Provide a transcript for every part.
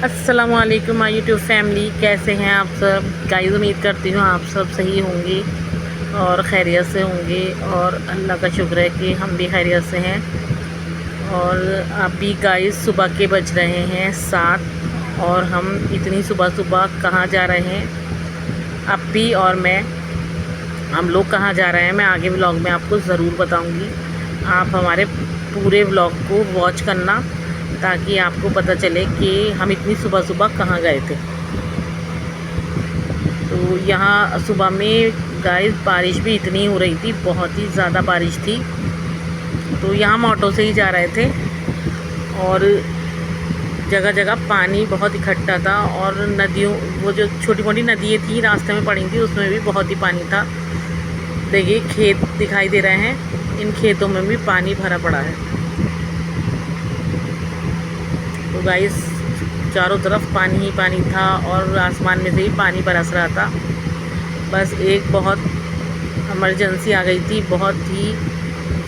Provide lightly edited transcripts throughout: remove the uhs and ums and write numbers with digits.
अस्सलामुअलैकुम my YouTube family, कैसे हैं आप सब गाइस। उम्मीद करती हूँ आप सब सही होंगे और खैरियत से होंगे और अल्लाह का शुक्र है कि हम भी खैरियत से हैं। और अभी गाइस सुबह के बज रहे हैं 7 और हम इतनी सुबह सुबह कहाँ जा रहे हैं अप्पी और मैं, हम लोग कहाँ जा रहे हैं मैं आगे व्लॉग में आपको ज़रूर बताऊँगी। आप हमारे पूरे व्लॉग को वॉच करना ताकि आपको पता चले कि हम इतनी सुबह सुबह कहाँ गए थे। तो यहाँ सुबह में गाइस बारिश भी इतनी हो रही थी, बहुत ही ज़्यादा बारिश थी। तो यहाँ हम ऑटो से ही जा रहे थे और जगह जगह पानी बहुत इकट्ठा था और नदियों, वो जो छोटी मोटी नदियाँ थी रास्ते में पड़ी थी, उसमें भी बहुत ही पानी था। देखिए खेत दिखाई दे रहे हैं, इन खेतों में भी पानी भरा पड़ा है। तो गाइस चारों तरफ पानी ही पानी था और आसमान में से ही पानी बरस रहा था। बस एक बहुत इमरजेंसी आ गई थी, बहुत ही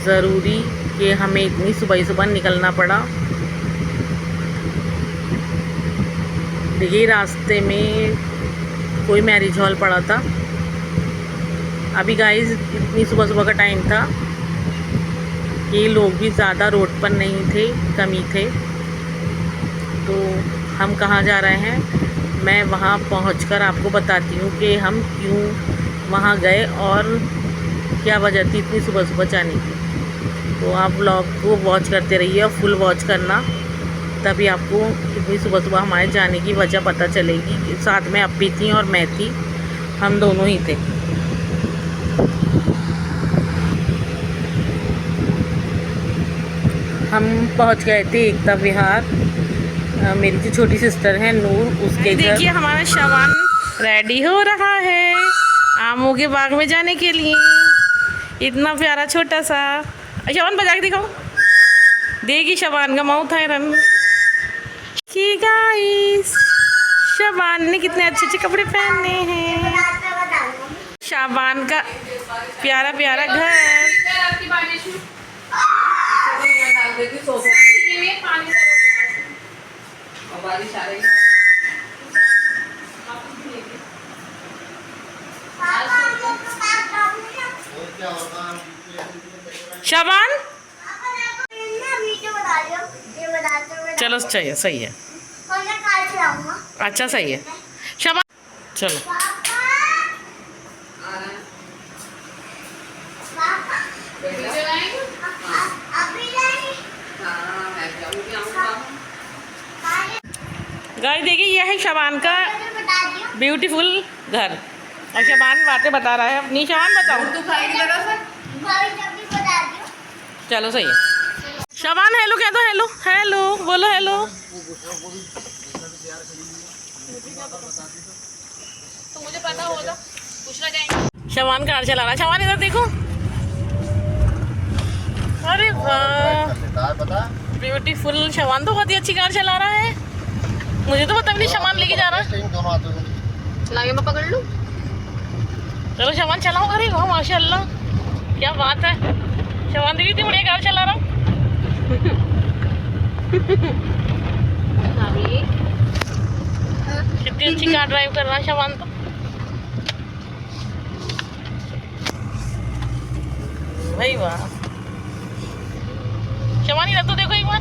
ज़रूरी, कि हमें इतनी सुबह ही सुबह निकलना पड़ा। देखिए रास्ते में कोई मैरिज हॉल पड़ा था। अभी गाइस इतनी सुबह सुबह का टाइम था कि लोग भी ज़्यादा रोड पर नहीं थे, कम ही थे। तो हम कहाँ जा रहे हैं मैं वहाँ पहुँचकर आपको बताती हूँ कि हम क्यों वहाँ गए और क्या वजह थी इतनी सुबह सुबह जाने की। तो आप व्लॉग को वॉच करते रहिए और फुल वॉच करना, तभी आपको इतनी सुबह सुबह हमारे जाने की वजह पता चलेगी। साथ में अप्पी थी और मैं थी, हम दोनों ही थे। हम पहुँच गए थे एकता विहार। मेरी जो छोटी सिस्टर है नूर, उसके देखिए हमारा शवान रेडी हो रहा है आमों के बाग में जाने के लिए। इतना प्यारा छोटा सा। शवान बजा के दिखाओ, देखिए शवान का माउथ है रन की। गाइस शबान ने कितने अच्छे अच्छे कपड़े पहने हैं। शाबान का प्यारा प्यारा घर। शाबान चलो चाहिए, सही है, अच्छा सही है। शाबान चलो गाइस देखिए यह है शबान का ब्यूटीफुल घर और शबान बातें बता रहा है अपनी। शबान बताओ। चलो सही है। शबान हेलो कह दो, हेलो हेलो बोलो, हेलो। तो मुझे पता होगा, पूछना चाहिए। शबान कार चला रहा है। शबान इधर देखो, अरे वाह ब्यूटीफुल। शबान तो बहुत ही अच्छी कार चला रहा है, मुझे तो पता भी नहीं शबान लेके जा रहा है। लागे मैं पकड़ लूं। चलो शबान चलाओ। अरे वाह माशाल्लाह, क्या बात है। शबान दीदी इतनी बढ़िया कार चला रहा हूँ। कितनी अच्छी कार ड्राइव कर रहा है शबान तो। भाई वाह शबान इधर तो देखो एक बार,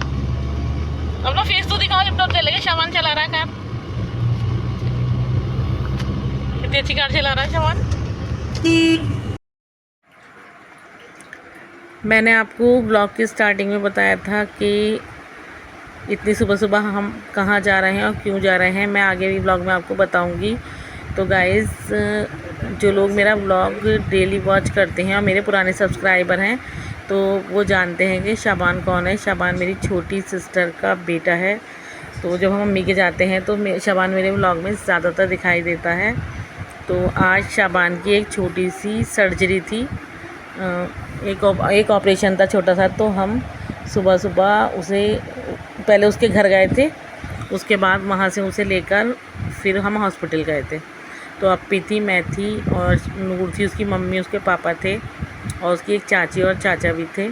अपना फेस तो दिखाओ जब तक चलेगा। शबान चला रहा है कार, कितनी अच्छी कार चला रहा है शबान। मैंने आपको ब्लॉग की स्टार्टिंग में बताया था कि इतनी सुबह सुबह हम कहाँ जा रहे हैं और क्यों जा रहे हैं, मैं आगे भी ब्लॉग में आपको बताऊंगी। तो गाइस जो लोग मेरा ब्लॉग डेली वॉच करते हैं और मेरे पुराने सब्सक्राइबर हैं तो वो जानते हैं कि शाबान कौन है। शाबान मेरी छोटी सिस्टर का बेटा है। तो जब हम मम्मी के जाते हैं तो शाबान मेरे ब्लॉग में ज़्यादातर दिखाई देता है। तो आज शाबान की एक छोटी सी सर्जरी थी, एक ऑपरेशन था छोटा सा। तो हम सुबह सुबह उसे पहले उसके घर गए थे, उसके बाद वहाँ से उसे लेकर फिर हम हॉस्पिटल गए थे। तो अप्पी थी, मैं थी और नूर थी, उसकी मम्मी उसके पापा थे और उसकी एक चाची और चाचा भी थे।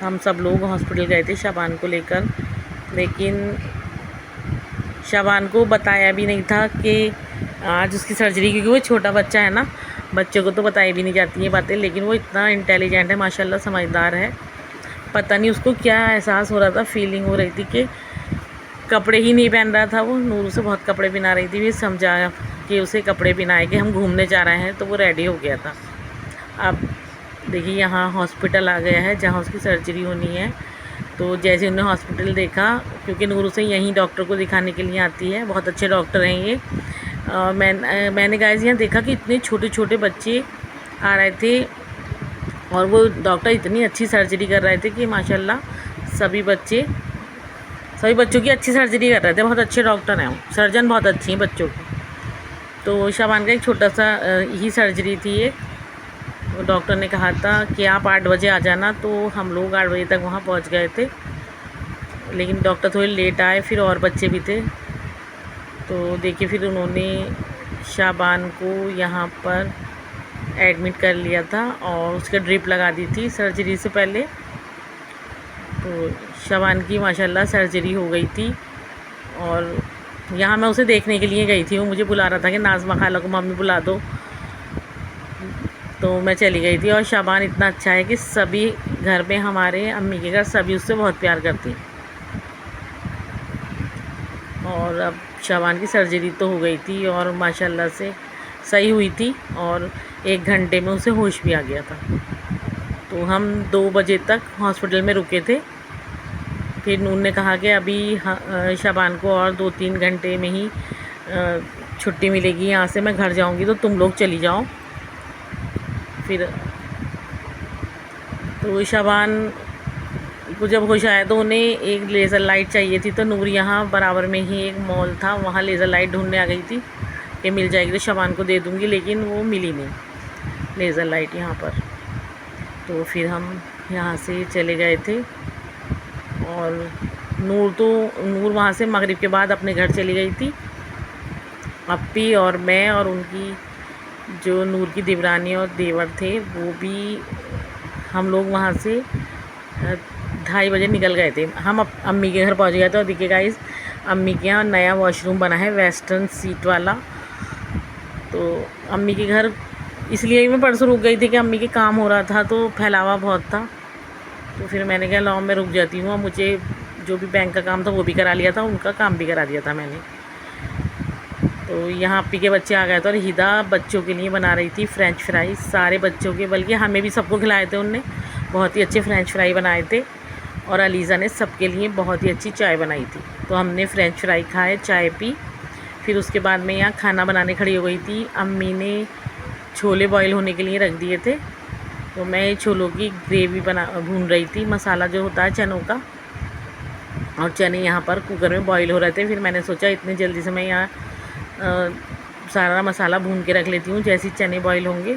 हम सब लोग हॉस्पिटल गए थे शाबान को लेकर, लेकिन शाबान को बताया भी नहीं था कि आज उसकी सर्जरी, क्योंकि वो छोटा बच्चा है ना, बच्चों को तो बताई भी नहीं जाती ये बातें, लेकिन वो इतना इंटेलिजेंट है माशाल्लाह, समझदार है। पता नहीं उसको क्या एहसास हो रहा था, फीलिंग हो रही थी कि कपड़े ही नहीं पहन रहा था वो। नूर से बहुत कपड़े पहना रही थी, फिर समझाया कि उसे कपड़े पहनाए कि हम घूमने जा रहे हैं, तो वो रेडी हो गया था। अब देखिए यहाँ हॉस्पिटल आ गया है जहाँ उसकी सर्जरी होनी है। तो जैसे उन्होंने हॉस्पिटल देखा, क्योंकि नूर उसे यहीं डॉक्टर को दिखाने के लिए आती है, बहुत अच्छे डॉक्टर हैं ये। मैंने गाइस यहाँ देखा कि इतने छोटे छोटे बच्चे आ रहे थे और वो डॉक्टर इतनी अच्छी सर्जरी कर रहे थे कि माशाल्लाह सभी बच्चों की अच्छी सर्जरी कर रहे थे। बहुत अच्छे डॉक्टर हैं, सर्जन बहुत अच्छी हैं बच्चों की। तो शाबान का एक छोटा सा ही सर्जरी थी ये। डॉक्टर ने कहा था कि आप 8 बजे आ जाना, तो हम लोग 8 बजे तक वहाँ पहुँच गए थे, लेकिन डॉक्टर थोड़े लेट आए, फिर और बच्चे भी थे। तो देखिए फिर उन्होंने शाबान को यहाँ पर एडमिट कर लिया था और उसका ड्रिप लगा दी थी सर्जरी से पहले। तो शाबान की माशाल्लाह सर्जरी हो गई थी और यहाँ मैं उसे देखने के लिए गई थी। वो मुझे बुला रहा था कि नाज़मा खाला को मम्मी बुला दो, तो मैं चली गई थी। और शाबान इतना अच्छा है कि सभी घर में, हमारे अम्मी के घर सभी उससे बहुत प्यार करती हैं। और अब शाबान की सर्जरी तो हो गई थी और माशाल्लाह से सही हुई थी और 1 घंटे में उसे होश भी आ गया था। तो हम 2 बजे तक हॉस्पिटल में रुके थे। फिर नून ने कहा कि अभी शाबान को और 2-3 घंटे में ही छुट्टी मिलेगी यहाँ से, मैं घर जाऊँगी, तो तुम लोग चली जाओ। फिर तो शाबान को जब होश आया तो उन्हें एक लेज़र लाइट चाहिए थी। तो नूर यहाँ बराबर में ही एक मॉल था, वहाँ लेज़र लाइट ढूंढने आ गई थी कि मिल जाएगी तो शाबान को दे दूँगी, लेकिन वो मिली नहीं लेज़र लाइट यहाँ पर। तो फिर हम यहाँ से चले गए थे और नूर वहाँ से मगरिब के बाद अपने घर चली गई थी। अप्पी और मैं और उनकी जो नूर की देवरानी और देवर थे, वो भी, हम लोग वहाँ से 2:30 बजे निकल गए थे। हम अम्मी के घर पहुँच गए थे। और देखिए गाइस, अम्मी के यहाँ नया वॉशरूम बना है, वेस्टर्न सीट वाला। तो अम्मी के घर इसलिए मैं परसों रुक गई थी कि अम्मी के काम हो रहा था, तो फैलावा बहुत था। तो फिर मैंने कहा लाओ मैं रुक जाती हूँ। मुझे जो भी बैंक का काम था वो भी करा लिया था, उनका काम भी करा दिया था मैंने। तो यहाँ अप्पी के बच्चे आ गए थे और हिदा बच्चों के लिए बना रही थी फ़्रेंच फ्राई, सारे बच्चों के, बल्कि हमें भी सबको खिलाए थे उनने। बहुत ही अच्छे फ़्रेंच फ्राई बनाए थे और अलीज़ा ने सबके लिए बहुत ही अच्छी चाय बनाई थी। तो हमने फ़्रेंच फ्राई खाए, चाय पी। फिर उसके बाद में यहाँ खाना बनाने खड़ी हो गई थी। अम्मी ने छोले बॉईल होने के लिए रख दिए थे, तो मैं छोलों की ग्रेवी भून रही थी, मसाला जो होता है चनों का। और चने यहाँ पर कुकर में बॉईल हो रहे थे। फिर मैंने सोचा इतनी जल्दी से मैं यहाँ सारा मसाला भून के रख लेती हूँ, जैसे चने बॉईल होंगे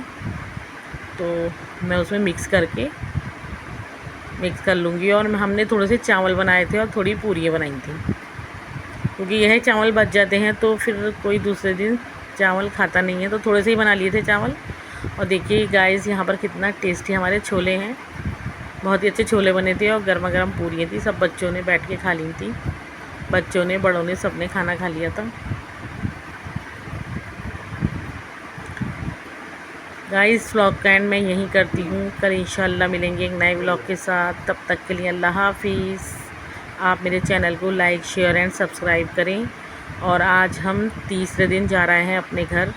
तो मैं उसमें मिक्स कर लूँगी। और हमने थोड़े से चावल बनाए थे और थोड़ी पूरियाँ बनाई थी, क्योंकि यह चावल बच जाते हैं तो फिर कोई दूसरे दिन चावल खाता नहीं है, तो थोड़े से ही बना लिए थे चावल। और देखिए गाइस, यहाँ पर कितना टेस्टी हमारे छोले हैं, बहुत ही अच्छे छोले बने थे और गर्मा गर्म पूरियाँ थी। सब बच्चों ने बैठ के खा ली थी, बच्चों ने, बड़ों ने, सब ने खाना खा लिया था। गाइस, व्लॉग का एंड मैं यहीं करती हूँ। कल इंशाल्लाह मिलेंगे एक नए व्लॉग के साथ। तब तक के लिए अल्लाह हाफिज़। आप मेरे चैनल को लाइक, शेयर एंड सब्सक्राइब करें। और आज हम तीसरे दिन जा रहे हैं अपने घर,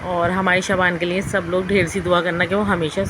और हमारी शाबान के लिए सब लोग ढेर सी दुआ करना कि वो हमेशा